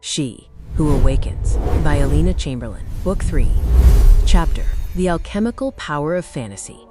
She Who Awakens by Alina Chamberlain. Book 3. Chapter: The Alchemical Power of Fantasy.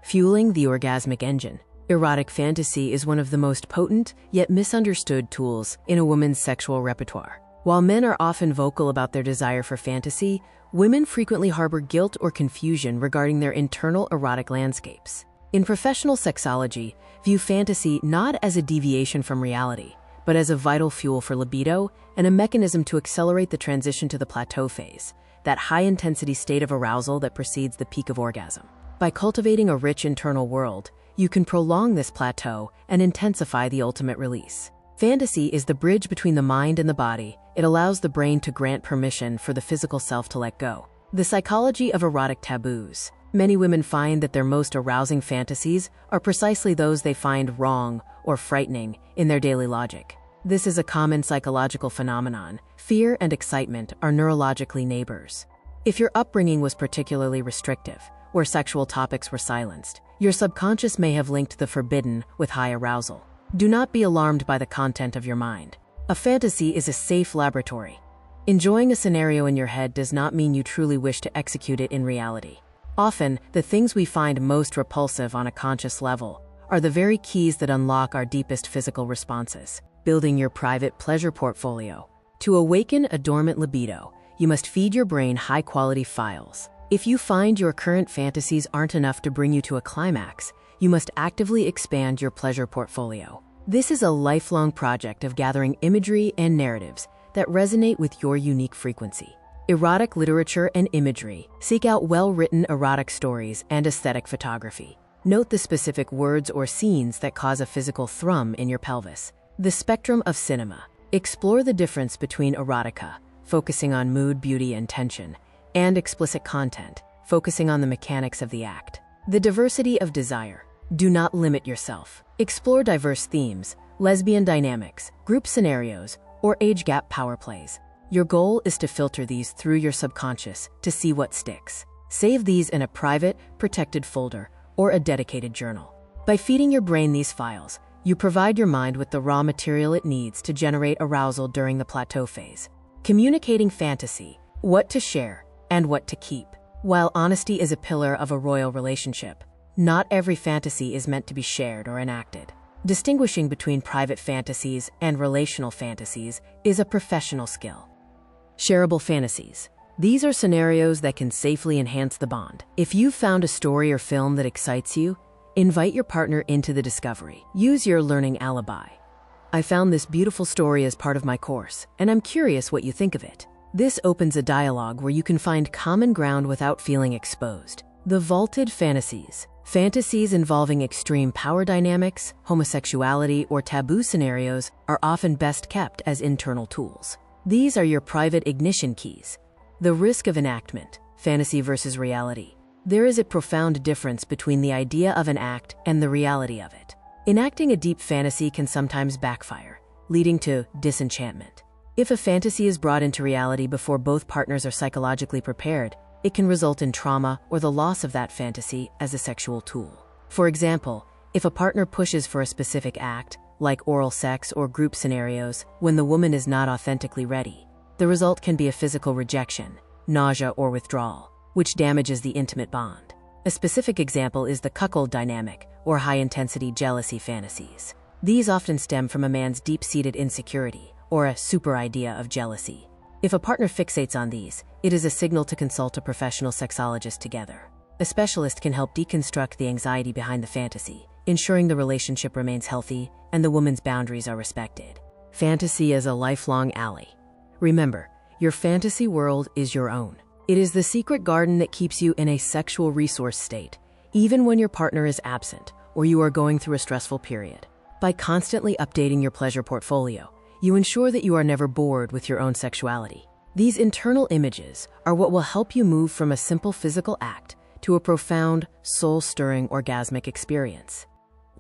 Fueling the orgasmic engine, erotic fantasy is one of the most potent yet misunderstood tools in a woman's sexual repertoire. While men are often vocal about their desire for fantasy, women frequently harbor guilt or confusion regarding their internal erotic landscapes. In professional sexology, view fantasy not as a deviation from reality, but as a vital fuel for libido and a mechanism to accelerate the transition to the Plateau Phase, that high-intensity state of arousal that precedes the peak of orgasm. By cultivating a rich internal world, you can prolong this plateau and intensify the ultimate release. Fantasy is the bridge between the mind and the body. It allows the brain to grant permission for the physical self to let go. The psychology of erotic taboos. Many women find that their most arousing fantasies are precisely those they find wrong or frightening in their daily logic. This is a common psychological phenomenon. Fear and excitement are neurologically neighbors. If your upbringing was particularly restrictive, where sexual topics were silenced, your subconscious may have linked the forbidden with high arousal. Do not be alarmed by the content of your mind. A fantasy is a safe laboratory. Enjoying a scenario in your head does not mean you truly wish to execute it in reality. Often, the things we find most repulsive on a conscious level are the very keys that unlock our deepest physical responses. Building your private pleasure portfolio. To awaken a dormant libido, you must feed your brain high-quality files. If you find your current fantasies aren't enough to bring you to a climax, you must actively expand your pleasure portfolio. This is a lifelong project of gathering imagery and narratives that resonate with your unique frequency. Erotic literature and imagery. Seek out well-written erotic stories and aesthetic photography. Note the specific words or scenes that cause a physical thrum in your pelvis. The spectrum of cinema. Explore the difference between erotica, focusing on mood, beauty, and tension, and explicit content, focusing on the mechanics of the act. The diversity of desire. Do not limit yourself. Explore diverse themes, lesbian dynamics, group scenarios, or age gap power plays. Your goal is to filter these through your subconscious to see what sticks. Save these in a private, protected folder or a dedicated journal. By feeding your brain these files, you provide your mind with the raw material it needs to generate arousal during the plateau phase. Communicating fantasy, what to share and what to keep. While honesty is a pillar of a royal relationship, not every fantasy is meant to be shared or enacted. Distinguishing between private fantasies and relational fantasies is a professional skill. Shareable fantasies. These are scenarios that can safely enhance the bond. If you've found a story or film that excites you, invite your partner into the discovery. Use your learning alibi. I found this beautiful story as part of my course, and I'm curious what you think of it. This opens a dialogue where you can find common ground without feeling exposed. The vaulted fantasies. Fantasies involving extreme power dynamics, homosexuality, or taboo scenarios are often best kept as internal tools. These are your private ignition keys. The risk of enactment, fantasy versus reality. There is a profound difference between the idea of an act and the reality of it. Enacting a deep fantasy can sometimes backfire, leading to disenchantment. If a fantasy is brought into reality before both partners are psychologically prepared, it can result in trauma or the loss of that fantasy as a sexual tool. For example, if a partner pushes for a specific act, like oral sex or group scenarios, when the woman is not authentically ready, the result can be a physical rejection, nausea, or withdrawal, which damages the intimate bond. A specific example is the cuckold dynamic, or high-intensity jealousy fantasies. These often stem from a man's deep-seated insecurity, or a super idea of jealousy. If a partner fixates on these, it is a signal to consult a professional sexologist together. A specialist can help deconstruct the anxiety behind the fantasy, ensuring the relationship remains healthy and the woman's boundaries are respected. Fantasy as a lifelong ally. Remember, your fantasy world is your own. It is the secret garden that keeps you in a sexual resource state, even when your partner is absent or you are going through a stressful period. By constantly updating your pleasure portfolio, you ensure that you are never bored with your own sexuality. These internal images are what will help you move from a simple physical act to a profound, soul-stirring orgasmic experience.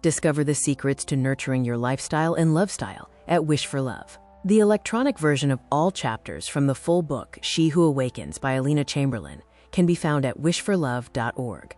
Discover the secrets to nurturing your lifestyle and love style at Wish for Love. The electronic version of all chapters from the full book, She Who Awakens by Alina Chamberlain, can be found at wishforlove.org.